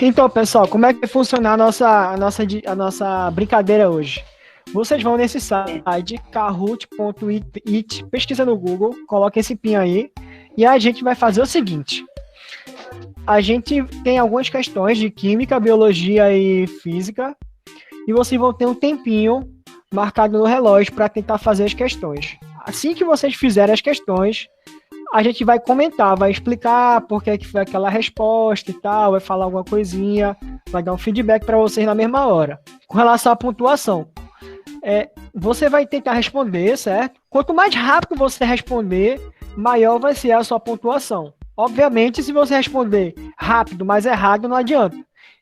Então, pessoal, como é que vai funcionar a nossa brincadeira hoje? Vocês vão nesse site, kahoot.it, pesquisa no Google, coloca esse pin aí, e a gente vai fazer o seguinte. A gente tem algumas questões de química, biologia e física, e vocês vão ter um tempinho marcado no relógio para tentar fazer as questões. Assim que vocês fizerem as questões, a gente vai comentar, vai explicar por que foi aquela resposta e tal, vai falar alguma coisinha, vai dar um feedback para vocês na mesma hora. Com relação à pontuação, você vai tentar responder, certo? Quanto mais rápido você responder, maior vai ser a sua pontuação. Obviamente, se você responder rápido, mas errado, não adianta.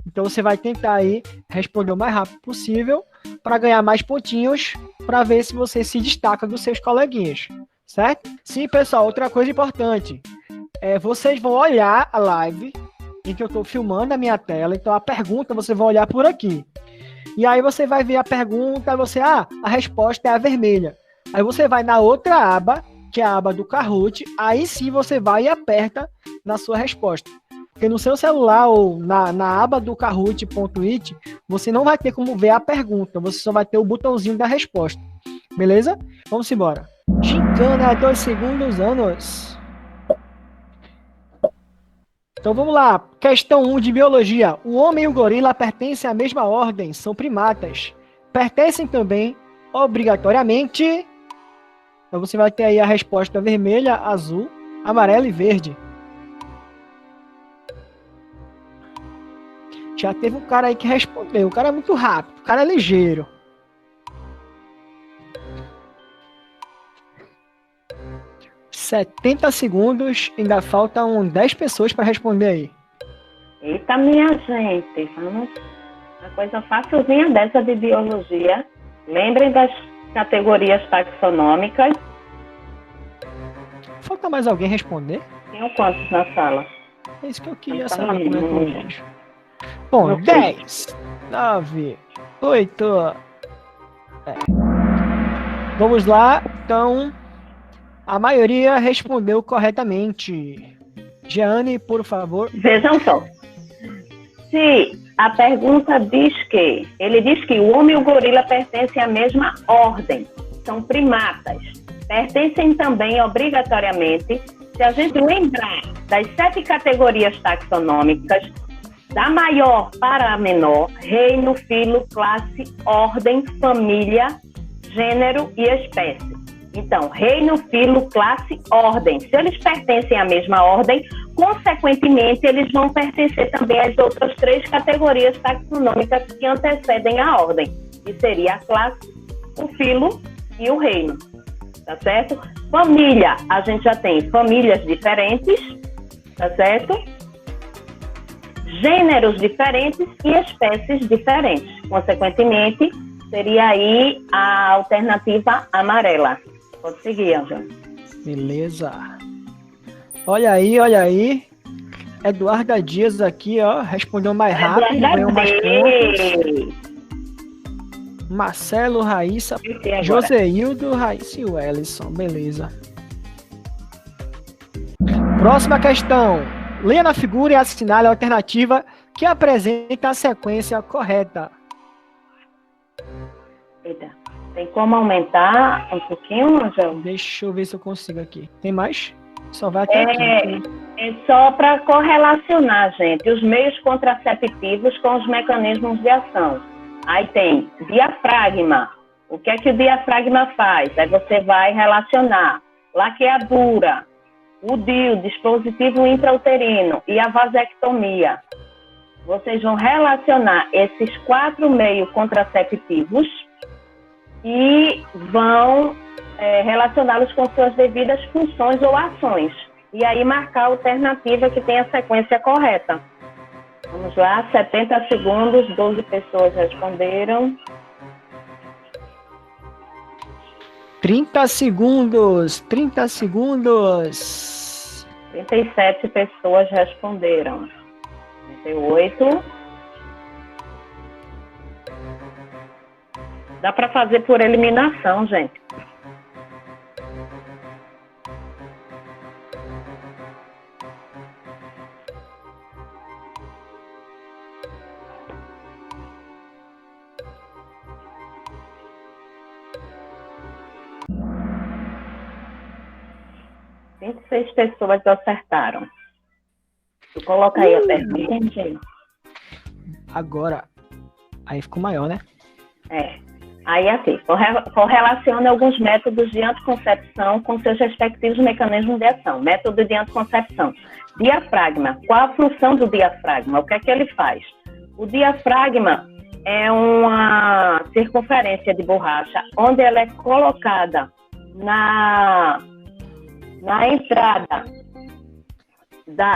Então você vai tentar aí responder o mais rápido possível para ganhar mais pontinhos, para ver se você se destaca dos seus coleguinhas, certo? Sim, pessoal, outra coisa importante, vocês vão olhar a live em que eu estou filmando a minha tela, então a pergunta você vai olhar por aqui. E aí você vai ver a pergunta, a resposta é a vermelha. Aí você vai na outra aba, que é a aba do Kahoot, aí sim você vai e aperta na sua resposta. Porque no seu celular ou na aba do Kahoot.it, você não vai ter como ver a pergunta, você só vai ter o botãozinho da resposta. Beleza? Vamos embora. Gincana 2 segundos, anos. Então vamos lá. Questão 1 de biologia. O homem e o gorila pertencem à mesma ordem, são primatas. Pertencem também, obrigatoriamente. Então você vai ter aí a resposta vermelha, azul, amarela e verde. Já teve um cara aí que respondeu. O cara é muito rápido, o cara é ligeiro. ...70 segundos, ainda faltam 10 pessoas para responder aí. Eita, minha gente, vamos uma coisa facilzinha dessa de biologia. Lembrem das categorias taxonômicas. Falta mais alguém responder? Tinham quantos na sala? É isso que eu queria saber como é que eu vejo. Bom, 10, 9, 8... Vamos lá, então... A maioria respondeu corretamente. Jeane, por favor. Vejam só. Se a pergunta diz que... Ele diz que o homem e o gorila pertencem à mesma ordem. São primatas. Pertencem também, obrigatoriamente, se a gente lembrar das 7 categorias taxonômicas, da maior para a menor, reino, filo, classe, ordem, família, gênero e espécie. Então, reino, filo, classe, ordem. Se eles pertencem à mesma ordem, consequentemente, eles vão pertencer também às outras 3 categorias taxonômicas que antecedem a ordem, que seria a classe, o filo e o reino. Tá certo? Família, a gente já tem famílias diferentes, tá certo? Gêneros diferentes e espécies diferentes. Consequentemente, seria aí a alternativa amarela. Pode seguir, Ângela. Beleza. Olha aí. Eduarda Dias aqui, ó, respondeu mais rápido, ganhou mais pontos. Marcelo, Raíssa, Joseildo, Raíssa e Wellison. Beleza. Próxima questão. Leia na figura e assinale a alternativa que apresenta a sequência correta. Eita. Tem como aumentar um pouquinho, Angel? Deixa eu ver se eu consigo aqui. Tem mais? Só vai até aqui. É só para correlacionar, gente, os meios contraceptivos com os mecanismos de ação. Aí tem diafragma. O que é que o diafragma faz? Aí você vai relacionar laqueadura, o DIU, dispositivo intrauterino, e a vasectomia. Vocês vão relacionar esses 4 meios contraceptivos e vão relacioná-los com suas devidas funções ou ações. E aí marcar a alternativa que tem a sequência correta. Vamos lá, 70 segundos, 12 pessoas responderam. 30 segundos. 37 pessoas responderam. 38. Dá para fazer por eliminação, gente. 26 pessoas acertaram. Tu coloca aí a pergunta. Agora, aí ficou maior, né? Aí assim, correlaciona alguns métodos de anticoncepção com seus respectivos mecanismos de ação. Método de anticoncepção. Diafragma. Qual a função do diafragma? O que é que ele faz? O diafragma é uma circunferência de borracha onde ela é colocada na entrada,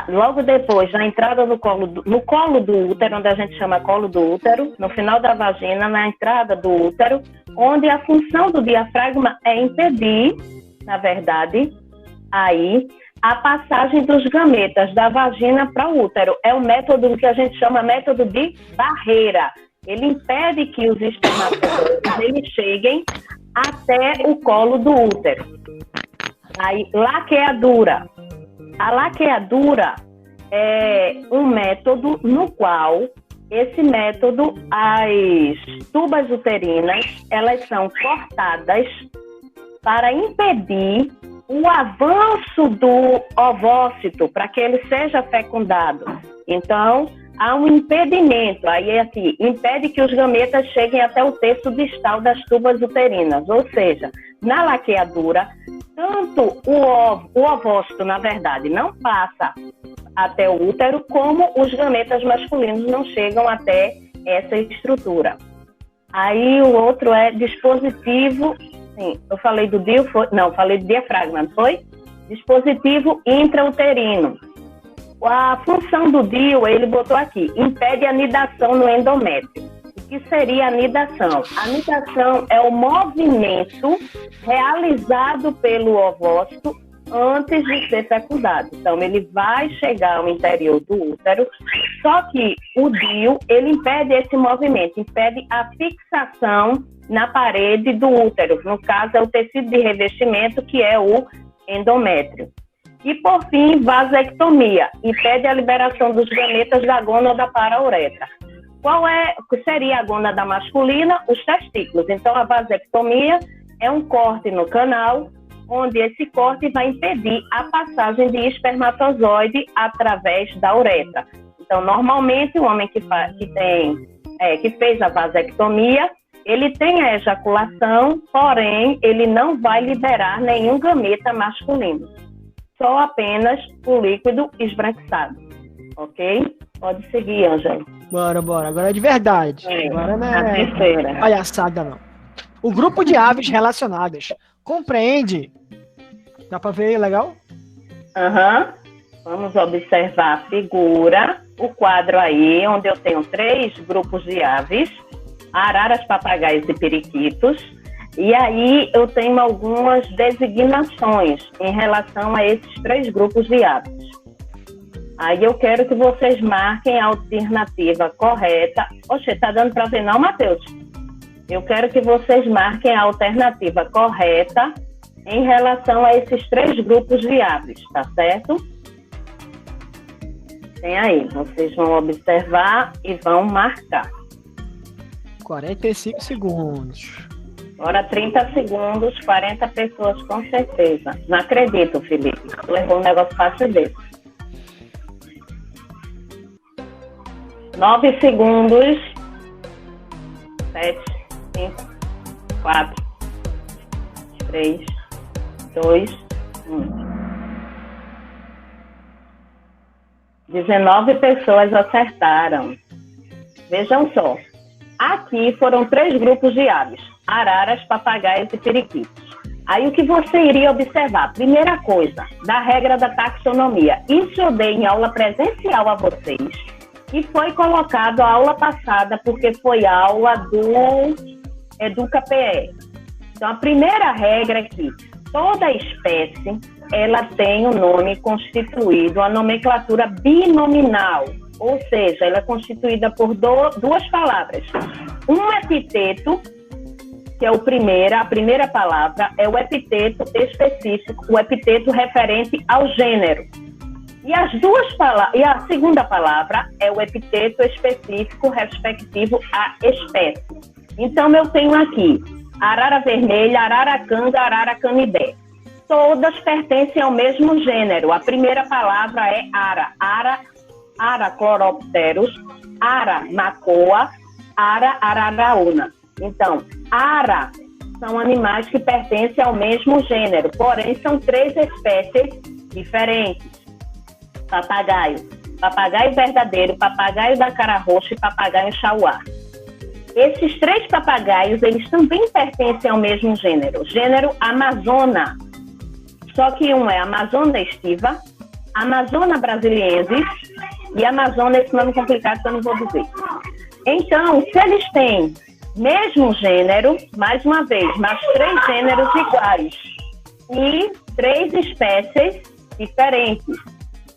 logo depois, na entrada no colo do útero, onde a gente chama colo do útero, no final da vagina, na entrada do útero, onde a função do diafragma é impedir, na verdade, aí, a passagem dos gametas da vagina para o útero. É o método que a gente chama método de barreira. Ele impede que os espermatozoides eles cheguem até o colo do útero. Aí, laqueadura. A laqueadura é um método no qual, esse método, as tubas uterinas, elas são cortadas para impedir o avanço do ovócito, para que ele seja fecundado. Então, há um impedimento, aí é aqui, impede que os gametas cheguem até o terço distal das tubas uterinas, ou seja, na laqueadura, tanto o ovócito, na verdade, não passa até o útero, como os gametas masculinos não chegam até essa estrutura. Aí o outro é dispositivo, sim, eu falei do DIU, falei do diafragma, não foi? Dispositivo intrauterino. A função do DIU, ele botou aqui, impede a anidação no endométrio. O que seria a anidação? A anidação é o movimento realizado pelo ovócito antes de ser fecundado. Então, ele vai chegar ao interior do útero, só que o DIU, ele impede esse movimento, impede a fixação na parede do útero. No caso, é o tecido de revestimento, que é o endométrio. E, por fim, vasectomia, impede a liberação dos gametas da gônada para a uretra. Qual seria a gônada masculina? Os testículos. Então, a vasectomia é um corte no canal, onde esse corte vai impedir a passagem de espermatozoide através da uretra. Então, normalmente, o homem que fez a vasectomia, ele tem a ejaculação, porém, ele não vai liberar nenhum gameta masculino. Só apenas o líquido esbranquiçado. Ok? Pode seguir, Ângelo. Bora. Agora é de verdade. Agora não é palhaçada, não. O grupo de aves relacionadas compreende... Dá pra ver aí, legal? Vamos observar a figura, o quadro aí, onde eu tenho 3 grupos de aves, araras, papagaios e periquitos. E aí eu tenho algumas designações em relação a esses 3 grupos de aves. Aí eu quero que vocês marquem a alternativa correta. Oxe, tá dando para ver não, Matheus? Eu quero que vocês marquem a alternativa correta em relação a esses 3 grupos de aves, tá certo? Tem aí, vocês vão observar e vão marcar. 45 segundos. Agora 30 segundos, 40 pessoas com certeza. Não acredito, Felipe. Levou um negócio fácil desse. 9 segundos. 7, 5, 4, 3, 2, 1. 19 pessoas acertaram. Vejam só. Aqui foram 3 grupos de aves: araras, papagaios e periquitos. Aí o que você iria observar? Primeira coisa, da regra da taxonomia. Isso eu dei em aula presencial a vocês, e foi colocado a aula passada, porque foi aula do EducaPE. Então, a primeira regra é que toda espécie, ela tem um nome constituído, a nomenclatura binominal, ou seja, ela é constituída por 2 palavras. Um epiteto, que é a primeira palavra, é o epiteto específico, o epiteto referente ao gênero. E a segunda palavra é o epiteto específico respectivo à espécie. Então, eu tenho aqui arara vermelha, arara canga, arara canidé. Todas pertencem ao mesmo gênero. A primeira palavra é ara. Aracloropterus, Aramacoa, Araraúna. Então, ara são animais que pertencem ao mesmo gênero, porém são 3 espécies diferentes. Papagaio. Papagaio verdadeiro, papagaio da cara roxa e papagaio chauá. Esses 3 papagaios, eles também pertencem ao mesmo gênero Amazona. Só que um é Amazona estiva, Amazona brasiliensis e Amazona, esse nome complicado que eu não vou dizer. Então, se eles têm mesmo gênero, mais uma vez, mas 3 gêneros iguais e 3 espécies diferentes.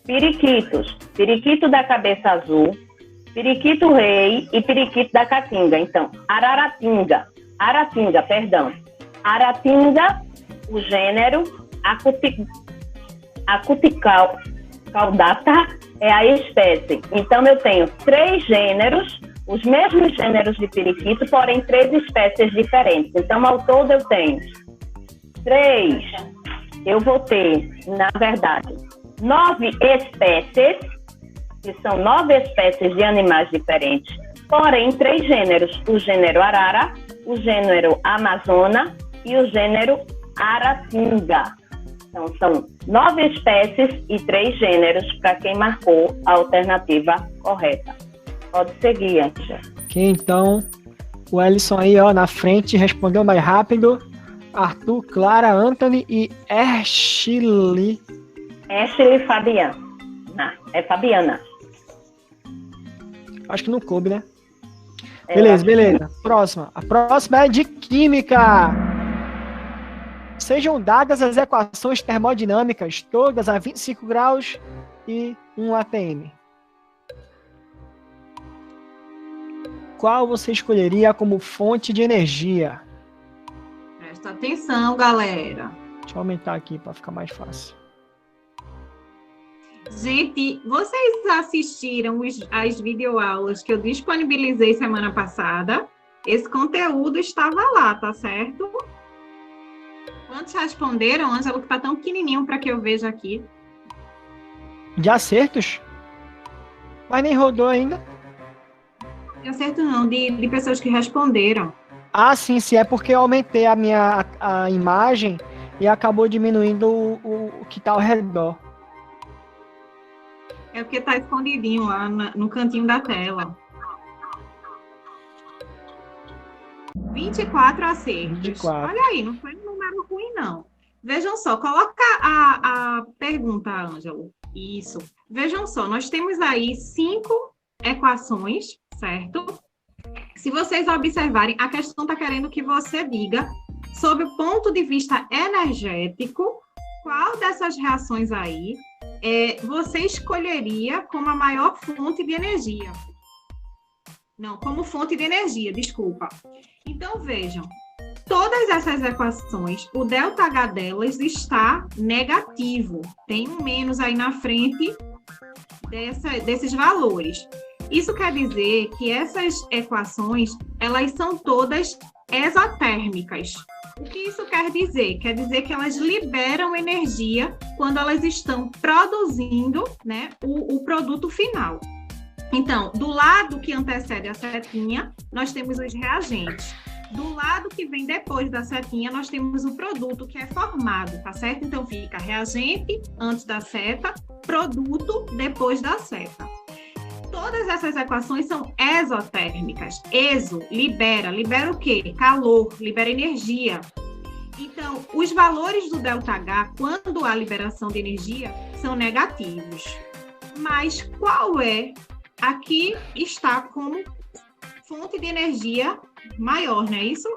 Periquitos, periquito da cabeça azul, periquito rei e periquito da caatinga. Então, aratinga, aratinga, o gênero, Acuticaudata é a espécie. Então, eu tenho 3 gêneros, os mesmos gêneros de periquito, porém 3 espécies diferentes. Então, ao todo, eu tenho 3. Eu vou ter, na verdade, 9 espécies, que são 9 espécies de animais diferentes, porém 3 gêneros. O gênero arara, o gênero amazona e o gênero aratinga. Então, são 9 espécies e 3 gêneros para quem marcou a alternativa correta. Pode seguir, Angela. Ok, então, o Ellison aí, ó, na frente, respondeu mais rápido. Arthur, Clara, Anthony e Ashley. Ashley Fabiana. É Fabiana. Acho que não coube, né? Beleza. Próxima. A próxima é de Química. Sejam dadas as equações termodinâmicas, todas a 25 graus e 1 atm. Qual você escolheria como fonte de energia? Presta atenção, galera. Deixa eu aumentar aqui para ficar mais fácil. Gente, vocês assistiram as videoaulas que eu disponibilizei semana passada? Esse conteúdo estava lá, tá certo? Quantos responderam, Ângelo, que tá tão pequenininho para que eu veja aqui? De acertos? Mas nem rodou ainda. De acerto não, de pessoas que responderam. Ah, sim, é porque eu aumentei a imagem e acabou diminuindo o que tá ao redor. É porque tá escondidinho lá no cantinho da tela. 24 acertos. 24. Olha aí, não foi um número ruim, não. Vejam só, coloca a pergunta, Ângelo. Isso. Vejam só, nós temos aí 5 equações, certo? Se vocês observarem, a questão está querendo que você diga, sob o ponto de vista energético, qual dessas reações aí você escolheria como a maior fonte de energia. Não, como fonte de energia, desculpa. Então, vejam, todas essas equações, o ΔH delas está negativo. Tem um menos aí na frente desses valores. Isso quer dizer que essas equações, elas são todas exotérmicas. O que isso quer dizer? Quer dizer que elas liberam energia quando elas estão produzindo, né, o produto final. Então, do lado que antecede a setinha, nós temos os reagentes. Do lado que vem depois da setinha, nós temos o produto que é formado, tá certo? Então, fica reagente antes da seta, produto depois da seta. Todas essas equações são exotérmicas. Exo, libera o quê? Calor, libera energia. Então, os valores do ΔH, quando há liberação de energia, são negativos. Mas qual é? Aqui está como fonte de energia maior, não é isso?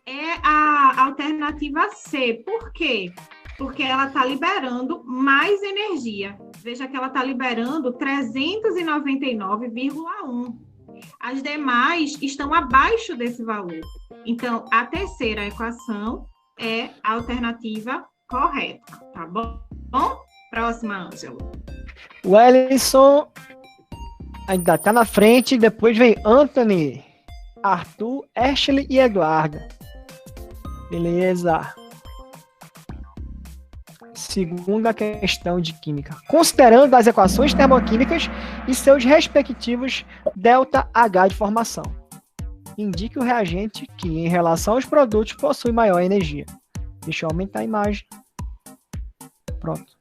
É a alternativa C. Por quê? Porque ela está liberando mais energia. Veja que ela está liberando 399,1. As demais estão abaixo desse valor. Então, a terceira equação é a alternativa correta, tá bom? Próxima, Ângelo. O Ellison ainda está na frente, depois vem Anthony, Arthur, Ashley e Eduardo. Beleza. segunda questão de química. Considerando as equações termoquímicas e seus respectivos ΔH de formação, indique o reagente que, em relação aos produtos, possui maior energia. Deixa eu aumentar a imagem. Pronto.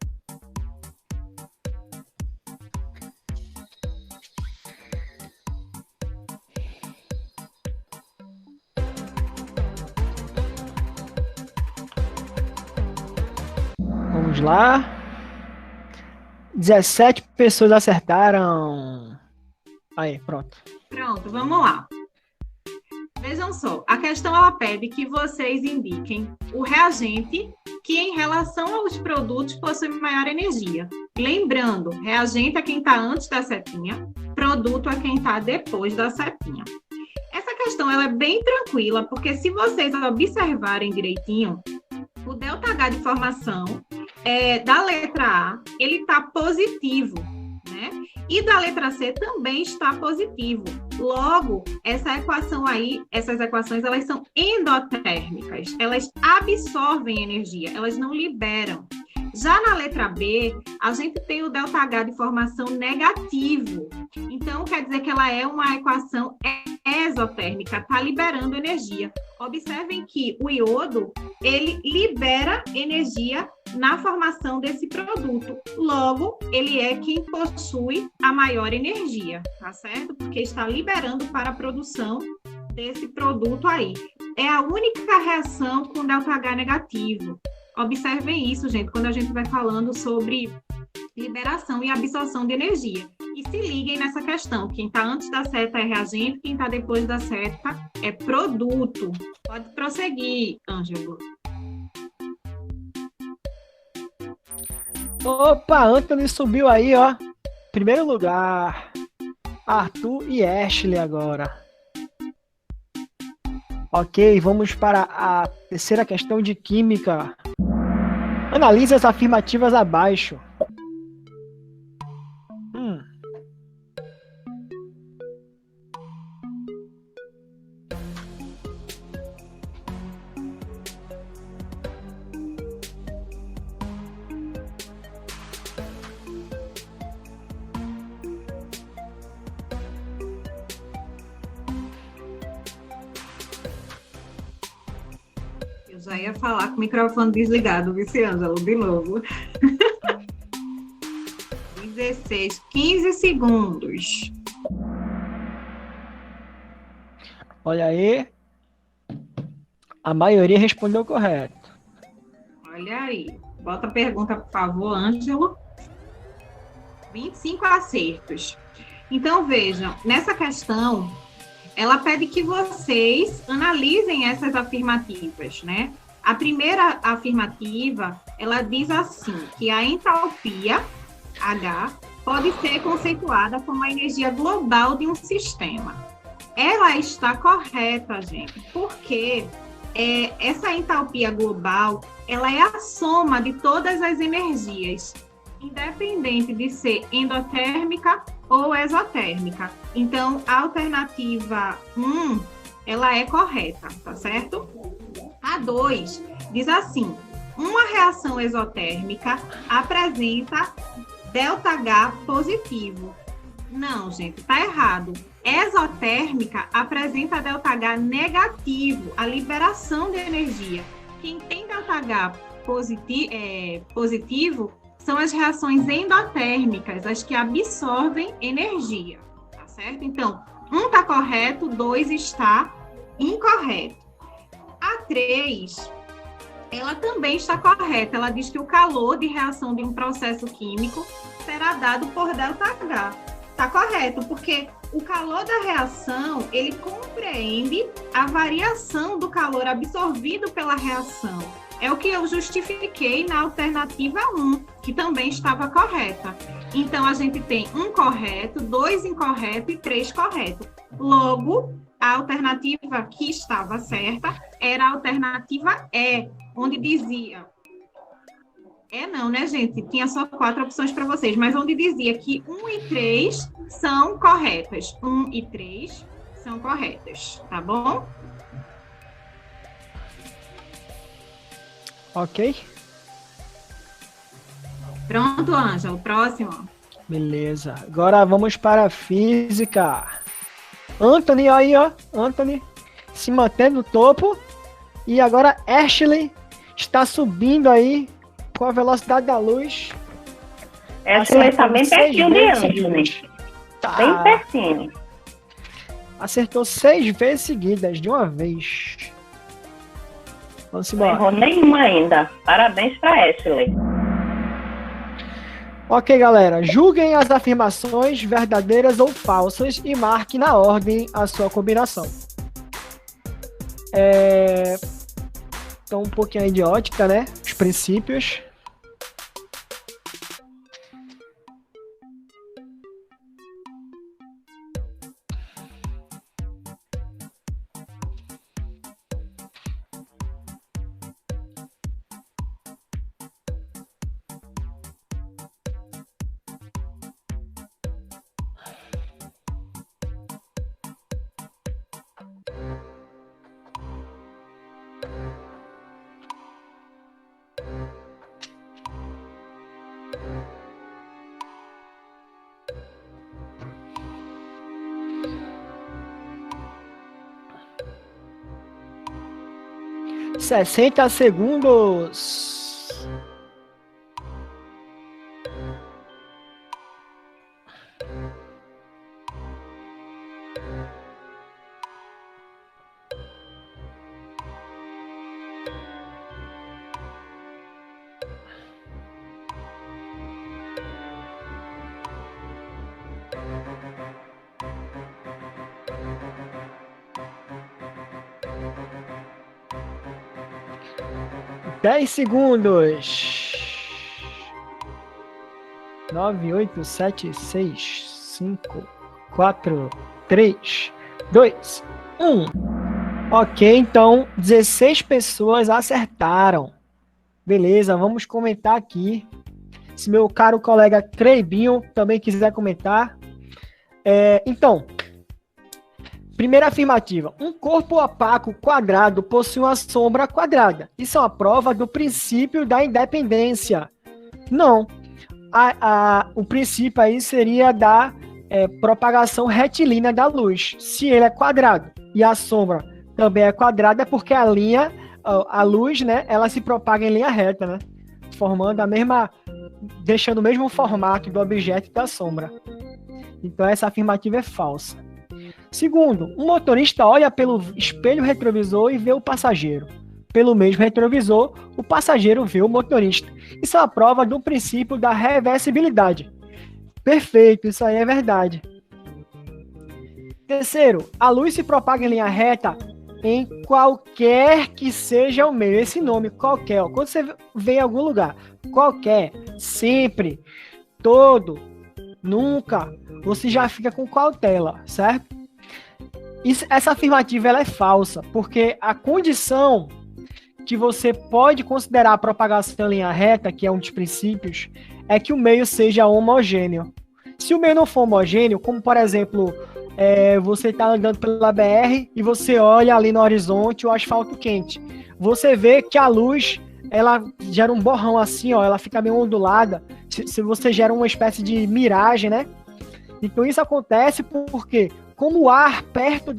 Vamos lá. 17 pessoas acertaram. Aí, pronto. Pronto, vamos lá. Vejam só, a questão ela pede que vocês indiquem o reagente que, em relação aos produtos, possui maior energia. Lembrando, reagente é quem está antes da setinha, produto é quem está depois da setinha. Essa questão ela é bem tranquila, porque se vocês observarem direitinho, o ΔH de formação da letra A, ele está positivo, né? E da letra C também está positivo. Logo, essa equação aí, essas equações, elas são endotérmicas. Elas absorvem energia, elas não liberam. Já na letra B, a gente tem o ΔH de formação negativo. Então, quer dizer que ela é uma equação exotérmica, está liberando energia. Observem que o iodo, ele libera energia na formação desse produto. Logo, ele é quem possui a maior energia, tá certo? Porque está liberando para a produção desse produto aí. É a única reação com ΔH negativo. Observem isso, gente, quando a gente vai falando sobre liberação e absorção de energia. E se liguem nessa questão, quem está antes da seta é reagente, quem está depois da seta é produto. Pode prosseguir, Ângelo. Opa, Anthony subiu aí, ó. Primeiro lugar. Arthur e Ashley agora. Ok, vamos para a terceira questão de química. Analise as afirmativas abaixo. Já ia falar com o microfone desligado, vice Ângelo, de novo. 16, 15 segundos. Olha aí. A maioria respondeu correto. Olha aí. Bota a pergunta, por favor, Ângelo. 25 acertos. Então, vejam, nessa questão, ela pede que vocês analisem essas afirmativas, né? A primeira afirmativa, ela diz assim, que a entalpia, H, pode ser conceituada como a energia global de um sistema. Ela está correta, gente, porque essa entalpia global, ela é a soma de todas as energias, independente de ser endotérmica ou exotérmica. Então, a alternativa 1, ela é correta, tá certo? A 2 diz assim, uma reação exotérmica apresenta ΔH positivo. Não, gente, tá errado. Exotérmica apresenta ΔH negativo, a liberação de energia. Quem tem ΔH positivo são as reações endotérmicas, as que absorvem energia, tá certo? Então, 1 está correto, 2 está incorreto. A 3, ela também está correta. Ela diz que o calor de reação de um processo químico será dado por ΔH. Está correto, porque o calor da reação, ele compreende a variação do calor absorvido pela reação. É o que eu justifiquei na alternativa 1, que também estava correta. Então, a gente tem 1 correto, 2 incorreto e 3 correto. Logo, a alternativa que estava certa era a alternativa E, onde dizia... não, né, gente? Tinha só 4 opções para vocês, mas onde dizia que 1 e 3 são corretas. 1 e 3 são corretas, tá bom? Ok. Pronto, Ângelo. Próximo. Beleza. Agora vamos para a física. Anthony, aí, ó. Anthony se mantendo no topo. E agora Ashley está subindo aí com a velocidade da luz. Ashley está bem pertinho de Anthony. Tá. Bem pertinho. Acertou 6 vezes seguidas, de uma vez. Vamos Não embora. errou nenhuma ainda. Parabéns para Ashley. Ok, galera. Julguem as afirmações verdadeiras ou falsas e marque na ordem a sua combinação. Então, um pouquinho aí de ótica, né? Os princípios. Sessenta segundos. Dez segundos. 9, 8, 7, 6, 5, 4, 3, 2, 1. Ok, então 16 pessoas acertaram. Beleza, vamos comentar aqui. Se meu caro colega Creibinho também quiser comentar. Então, primeira afirmativa. Um corpo opaco quadrado possui uma sombra quadrada. Isso é uma prova do princípio da independência. Não. O princípio aí seria da propagação retilínea da luz. Se ele é quadrado e a sombra também é quadrada, é porque a luz, né, ela se propaga em linha reta, né? Formando deixando o mesmo formato do objeto e da sombra. Então essa afirmativa é falsa. Segundo, um motorista olha pelo espelho retrovisor e vê o passageiro. Pelo mesmo retrovisor, o passageiro vê o motorista. Isso é a prova do princípio da reversibilidade. Perfeito, isso aí é verdade. Terceiro, a luz se propaga em linha reta em qualquer que seja o meio. Esse nome, qualquer, quando você vê em algum lugar, qualquer, sempre, todo, nunca, você já fica com cautela, certo? Essa afirmativa ela é falsa, porque a condição que você pode considerar a propagação em linha reta, que é um dos princípios, é que o meio seja homogêneo. Se o meio não for homogêneo, como por exemplo, você está andando pela BR e você olha ali no horizonte o asfalto quente, você vê que a luz ela gera um borrão assim, ó, ela fica meio ondulada, se você gera uma espécie de miragem, né? Então isso acontece porque, como o ar perto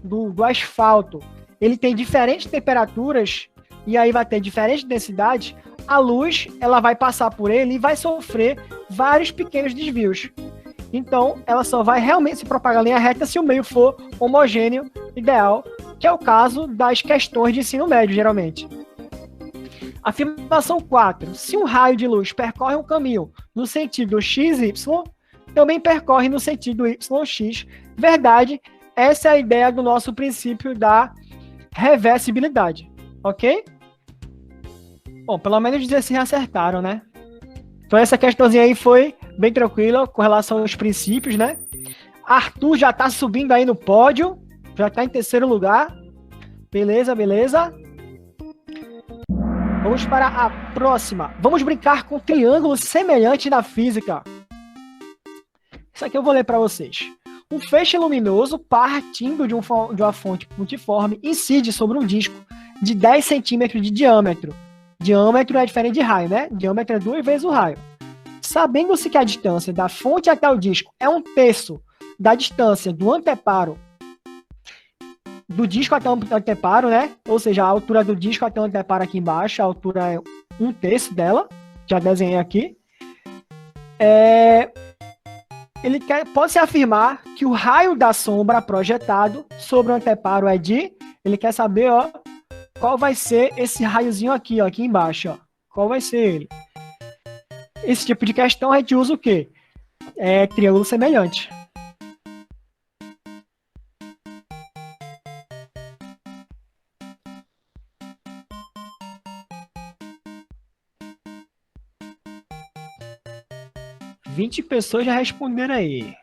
do asfalto, ele tem diferentes temperaturas e aí vai ter diferentes densidades, a luz ela vai passar por ele e vai sofrer vários pequenos desvios. Então, ela só vai realmente se propagar em linha reta se o meio for homogêneo, ideal, que é o caso das questões de ensino médio, geralmente. Afirmação 4. Se um raio de luz percorre um caminho no sentido XY, também percorre no sentido YX. Verdade, essa é a ideia do nosso princípio da reversibilidade, ok? Bom, pelo menos 16 acertaram, né? Então essa questãozinha aí foi bem tranquila com relação aos princípios, né? Arthur já tá subindo aí no pódio, já tá em terceiro lugar. Beleza, beleza. Vamos para a próxima. Vamos brincar com triângulos semelhantes na física. Isso aqui eu vou ler para vocês. Um feixe luminoso partindo de uma fonte multiforme incide sobre um disco de 10 centímetros de diâmetro. Diâmetro é diferente de raio, né? Diâmetro é 2 vezes o raio. Sabendo-se que a distância da fonte até o disco é 1/3 da distância do anteparo, do disco até o anteparo, né? Ou seja, a altura do disco até o anteparo aqui embaixo, a altura é 1/3 dela, já desenhei aqui. Pode-se afirmar que o raio da sombra projetado sobre o anteparo é de... Ele quer saber, ó, qual vai ser esse raiozinho aqui, ó, aqui embaixo, ó. Qual vai ser ele? Esse tipo de questão a gente usa o quê? Triângulo semelhante. Vinte pessoas já responderam aí.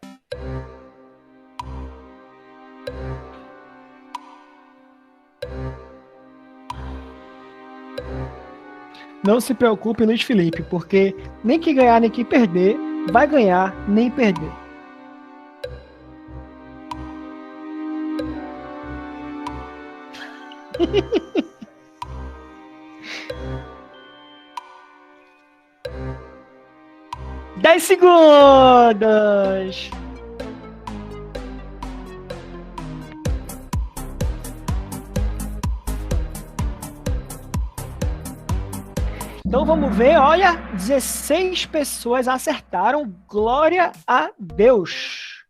Não se preocupe, Luiz Felipe, porque nem que ganhar nem que perder, vai ganhar nem perder. Dez segundos! Então vamos ver, olha, 16 pessoas acertaram, glória a Deus.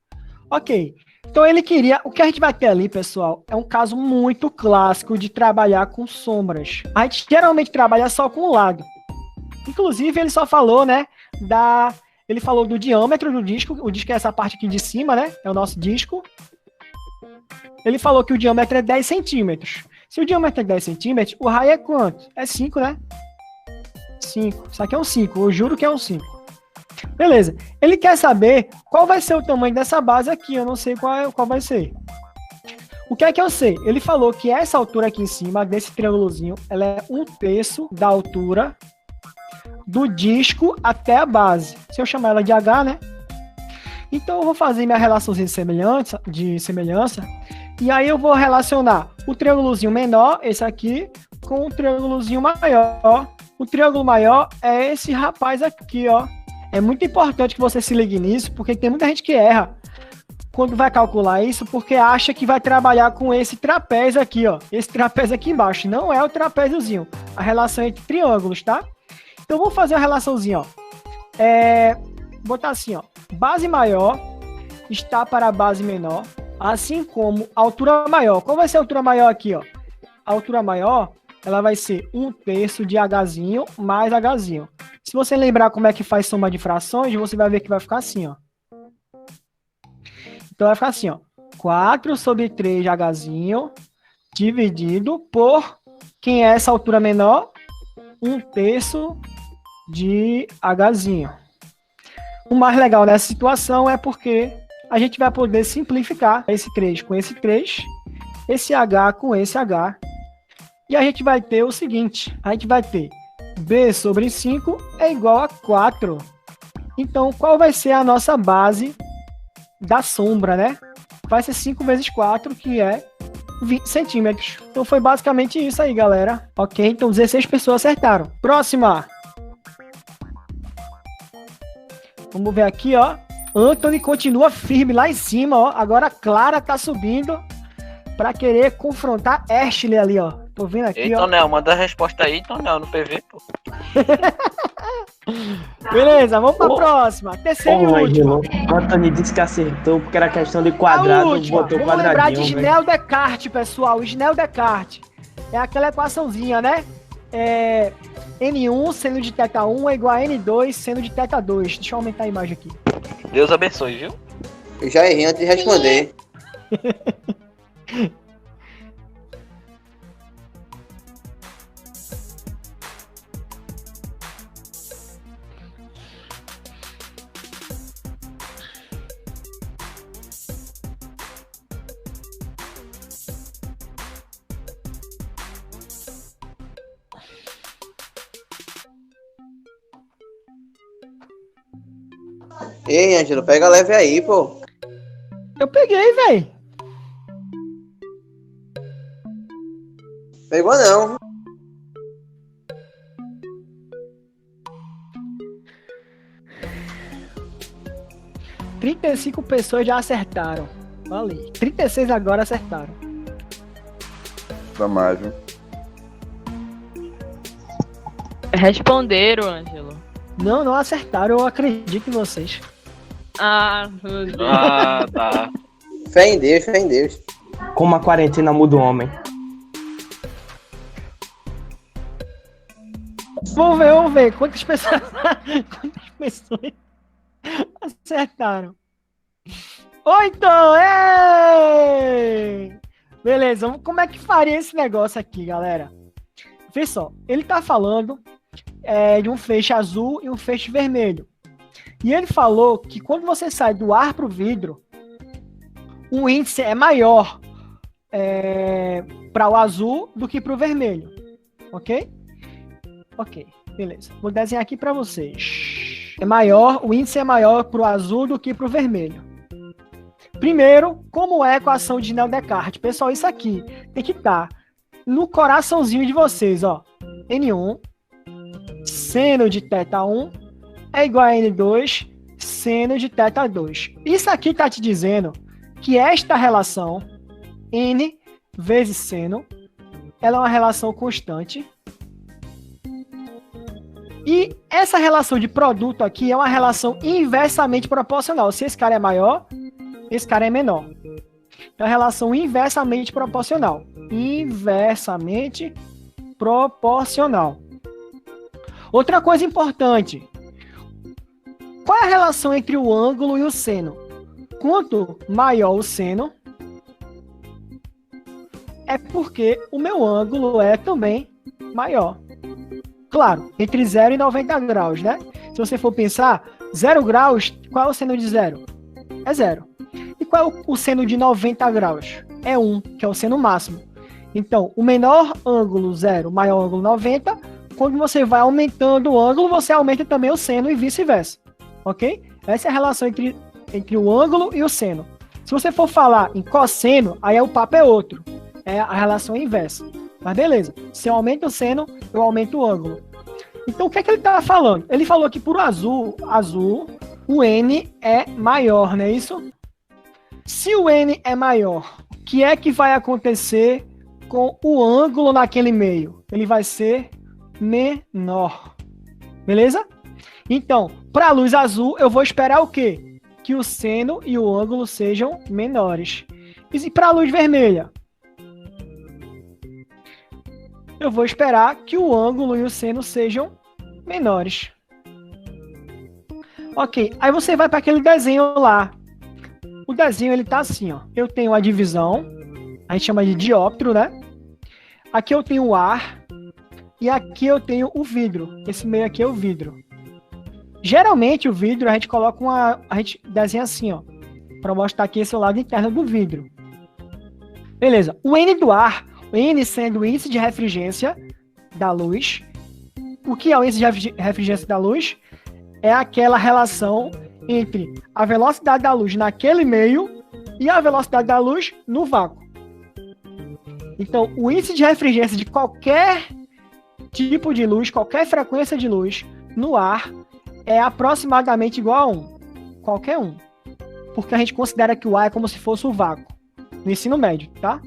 Ok, então ele queria, o que a gente vai ter ali, pessoal, é um caso muito clássico de trabalhar com sombras. A gente geralmente trabalha só com o lado. Inclusive ele só falou, né, ele falou do diâmetro do disco, o disco é essa parte aqui de cima, né, é o nosso disco. Ele falou que o diâmetro é 10 centímetros. Se o diâmetro é 10 centímetros, o raio é quanto? É 5, né? 5. Isso aqui é um 5, eu juro que é um 5. Beleza. Ele quer saber qual vai ser o tamanho dessa base aqui, eu não sei qual vai ser. O que é que eu sei? Ele falou que essa altura aqui em cima, desse triângulozinho, ela é 1/3 da altura do disco até a base. Se eu chamar ela de H, né? Então eu vou fazer minha relaçãozinha de semelhança, e aí eu vou relacionar o triângulozinho menor, esse aqui, com o triângulozinho maior. O triângulo maior é esse rapaz aqui, ó. É muito importante que você se ligue nisso, porque tem muita gente que erra quando vai calcular isso, porque acha que vai trabalhar com esse trapézio aqui, ó. Esse trapézio aqui embaixo. Não é o trapéziozinho. A relação é entre triângulos, tá? Então, vou fazer uma relaçãozinha, ó. Vou botar assim, ó. Base maior está para a base menor, assim como a altura maior. Qual vai ser a altura maior aqui, ó? A altura maior, ela vai ser 1/3 de Hzinho mais Hzinho. Se você lembrar como é que faz soma de frações, você vai ver que vai ficar assim, ó. Então, vai ficar assim, ó. 4/3 de Hzinho dividido por... Quem é essa altura menor? 1/3 de Hzinho. O mais legal nessa situação é porque a gente vai poder simplificar esse 3 com esse 3, esse H com esse H. E a gente vai ter o seguinte, a gente vai ter B sobre 5 é igual a 4. Então, qual vai ser a nossa base da sombra, né? Vai ser 5 vezes 4, que é 20 centímetros. Então, foi basicamente isso aí, galera. Ok? Então, 16 pessoas acertaram. Próxima. Vamos ver aqui, ó. Anthony continua firme lá em cima, ó. Agora a Clara tá subindo para querer confrontar Ashley ali, ó. Tô vendo aqui, Ei, ó. Tonel, manda a resposta aí, Tonel, no PV, pô. Beleza, vamos pra próxima. Terceira e última. Anthony disse que acertou porque era questão de A quadrado, última. botou Vamos lembrar de quadradinho, velho. Snell Descartes, pessoal. Snell Descartes. É aquela equaçãozinha, né? N1 seno de θ1 é igual a N2 seno de θ2. Deixa eu aumentar a imagem aqui. Deus abençoe, viu? Eu já errei antes de responder. Ei, Ângelo, pega leve aí, pô. Eu peguei, velho. Pegou não. 35 pessoas já acertaram. Olha aí. 36 agora acertaram. Pra mais, viu? Responderam, Ângelo. Não acertaram. Eu acredito em vocês. Ah, meu Deus. Ah, tá. Fé em Deus, fé em Deus. Como a quarentena muda o homem. Vamos ver. Quantas pessoas acertaram? 8! Ei! Beleza, como é que faria esse negócio aqui, galera? Vê só, ele tá falando de um feixe azul e um feixe vermelho. E ele falou que quando você sai do ar para o vidro, o índice é maior para o azul do que para o vermelho. Ok? Ok, beleza. Vou desenhar aqui para vocês. O índice é maior para o azul do que para o vermelho. Primeiro, como é a equação de Descartes? Pessoal, isso aqui tem que estar no coraçãozinho de vocês, ó. N1, seno de θ1 é igual a N2, seno de θ2. Isso aqui está te dizendo que esta relação, N vezes seno, ela é uma relação constante. E essa relação de produto aqui é uma relação inversamente proporcional. Se esse cara é maior, esse cara é menor. É uma relação inversamente proporcional. Inversamente proporcional. Outra coisa importante. Qual é a relação entre o ângulo e o seno? Quanto maior o seno, é porque o meu ângulo é também maior. Claro, entre 0 e 90 graus, né? Se você for pensar, 0 graus, qual é o seno de 0? É 0. E qual é o seno de 90 graus? É 1, que é o seno máximo. Então, o menor ângulo 0, o maior ângulo 90, quando você vai aumentando o ângulo, você aumenta também o seno e vice-versa. Ok? Essa é a relação entre o ângulo e o seno. Se você for falar em cosseno, aí o papo é outro. É a relação inversa. Mas beleza, se eu aumento o seno, eu aumento o ângulo. Então, o que é que ele estava falando? Ele falou que por azul, o N é maior, não é isso? Se o N é maior, o que é que vai acontecer com o ângulo naquele meio? Ele vai ser menor. Beleza? Então, para a luz azul, eu vou esperar o quê? Que o seno e o ângulo sejam menores. E para a luz vermelha? Eu vou esperar que o ângulo e o seno sejam menores. Ok, aí você vai para aquele desenho lá. O desenho ele tá assim, ó. Eu tenho a divisão, a gente chama de dióptro, né? Aqui eu tenho o ar e aqui eu tenho o vidro. Esse meio aqui é o vidro. Geralmente o vidro a gente coloca a gente desenha assim, ó, para mostrar aqui esse lado interno do vidro. Beleza. O N do ar, o N sendo o índice de refringência da luz. O que é o índice de refringência da luz? É aquela relação entre a velocidade da luz naquele meio e a velocidade da luz no vácuo. Então, o índice de refringência de qualquer tipo de luz, qualquer frequência de luz no ar é aproximadamente igual a 1. Qualquer um. Porque a gente considera que o ar é como se fosse o vácuo. No ensino médio, tá?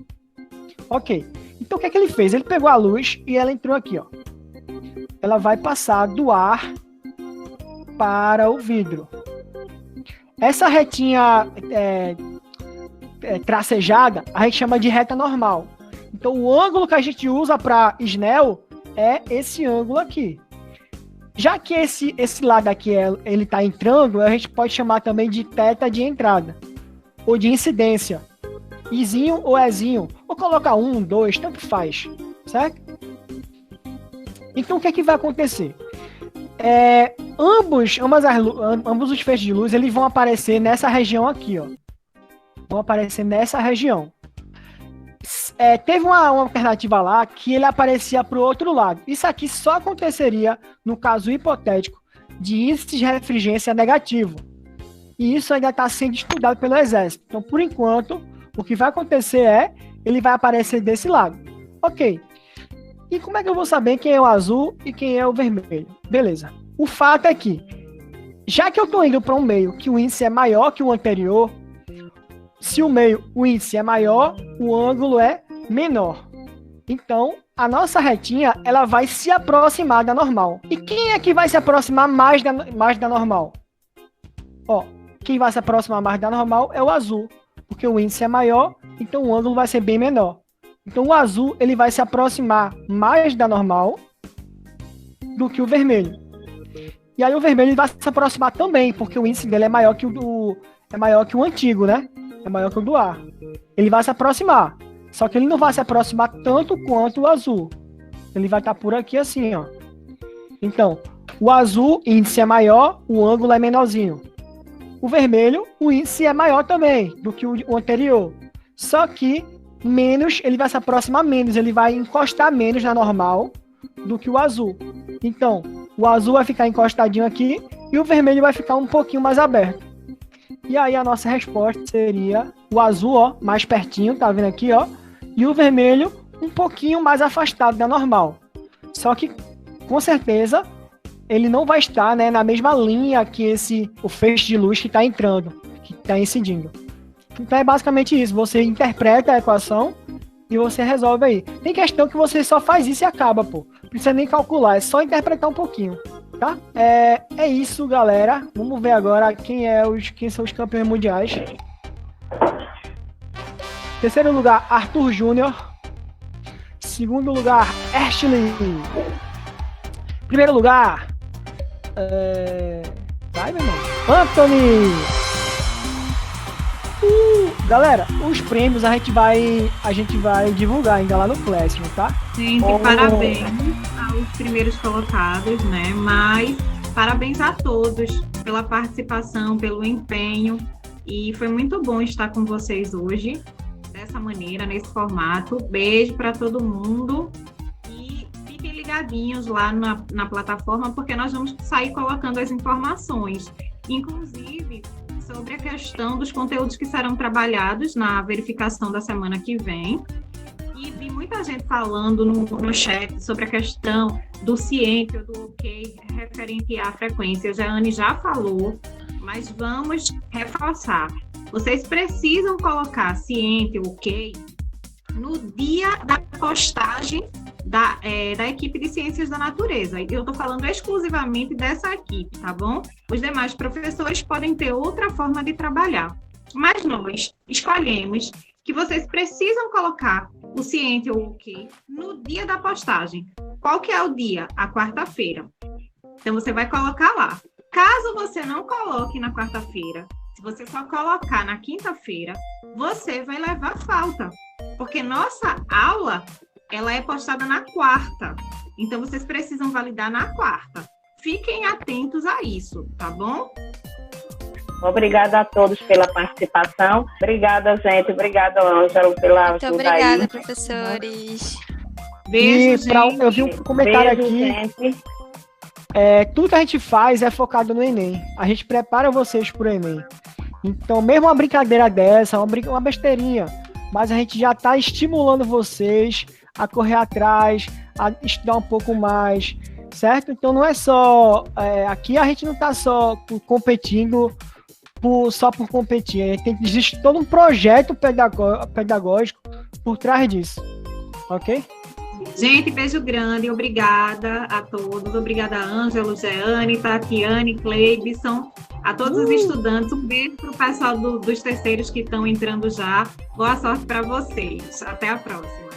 Ok. Então, o que é que ele fez? Ele pegou a luz e ela entrou aqui, ó. Ela vai passar do ar para o vidro. Essa retinha tracejada, a gente chama de reta normal. Então, o ângulo que a gente usa para Snell é esse ângulo aqui. Já que esse lado aqui ele está entrando, a gente pode chamar também de θ de entrada. Ou de incidência. Izinho ou Ezinho. Ou colocar 1, 2, tanto faz. Certo? Então, o que é que vai acontecer? Ambos os feixes de luz eles vão aparecer nessa região aqui, ó. Vão aparecer nessa região. Teve uma alternativa lá que ele aparecia para o outro lado. Isso aqui só aconteceria no caso hipotético de índice de refringência negativo. E isso ainda está sendo estudado pelo Exército. Então, por enquanto, o que vai acontecer ele vai aparecer desse lado. Ok. E como é que eu vou saber quem é o azul e quem é o vermelho? Beleza. O fato é que já que eu estou indo para um meio que o índice é maior que o anterior, se o meio, o índice é maior, o ângulo é menor. Então, a nossa retinha, ela vai se aproximar da normal. E quem é que vai se aproximar mais da normal? Ó, quem vai se aproximar mais da normal é o azul, porque o índice é maior, então o ângulo vai ser bem menor. Então, o azul, ele vai se aproximar mais da normal do que o vermelho. E aí o vermelho vai se aproximar também, porque o índice dele é maior que o antigo, né? É maior que o do A. Ele vai se aproximar. Só que ele não vai se aproximar tanto quanto o azul. Ele vai estar por aqui assim, ó. Então, o azul, índice é maior, o ângulo é menorzinho. O vermelho, o índice é maior também do que o anterior. Só que menos, ele vai se aproximar menos, ele vai encostar menos na normal do que o azul. Então, o azul vai ficar encostadinho aqui e o vermelho vai ficar um pouquinho mais aberto. E aí a nossa resposta seria o azul, ó, mais pertinho, tá vendo aqui, ó? E o vermelho um pouquinho mais afastado da normal. Só que, com certeza, ele não vai estar, né, na mesma linha que o feixe de luz que está entrando, que está incidindo. Então é basicamente isso. Você interpreta a equação e você resolve aí. Tem questão que você só faz isso e acaba, pô. Não precisa nem calcular, é só interpretar um pouquinho. Tá? É isso, galera. Vamos ver agora quem são os campeões mundiais. Terceiro lugar, Arthur Júnior. Segundo lugar, Ashley. Primeiro lugar, vai, meu irmão, Anthony. Galera, os prêmios a gente vai divulgar ainda lá no Classroom, tá? Gente, parabéns aos primeiros colocados, né? Mas parabéns a todos pela participação, pelo empenho. E foi muito bom estar com vocês hoje, dessa maneira, nesse formato. Beijo para todo mundo. E fiquem ligadinhos lá na plataforma, porque nós vamos sair colocando as informações. Inclusive, sobre a questão dos conteúdos que serão trabalhados na verificação da semana que vem. E vi muita gente falando no chat sobre a questão do ciente ou do ok referente à frequência. A Jeane já falou, mas vamos reforçar. Vocês precisam colocar ciente ou ok no dia da postagem da equipe de Ciências da Natureza. Eu estou falando exclusivamente dessa equipe, tá bom? Os demais professores podem ter outra forma de trabalhar. Mas nós escolhemos que vocês precisam colocar o ciente ou o ok no dia da postagem. Qual que é o dia? A quarta-feira. Então, você vai colocar lá. Caso você não coloque na quarta-feira, se você só colocar na quinta-feira, você vai levar falta. Porque nossa aula, ela é postada na quarta. Então, vocês precisam validar na quarta. Fiquem atentos a isso, tá bom? Obrigada a todos pela participação. Obrigada, gente. Obrigada, Ângelo, pela muito ajuda obrigada, aí. professores. Beijo, gente. Eu vi um comentário Beijo, aqui. gente. Tudo que a gente faz é focado no Enem. A gente prepara vocês para o Enem. Então, mesmo uma brincadeira dessa, uma besteirinha, mas a gente já está estimulando vocês a correr atrás, a estudar um pouco mais, certo? Então, não é só... aqui a gente não está só competindo só por competir. Existe todo um projeto pedagógico por trás disso. Ok? Gente, beijo grande, obrigada a todos, obrigada a Ângelo, Jeane, Tatiane, Cleibson, a todos os estudantes, um beijo para o pessoal dos terceiros que estão entrando já, boa sorte para vocês, até a próxima.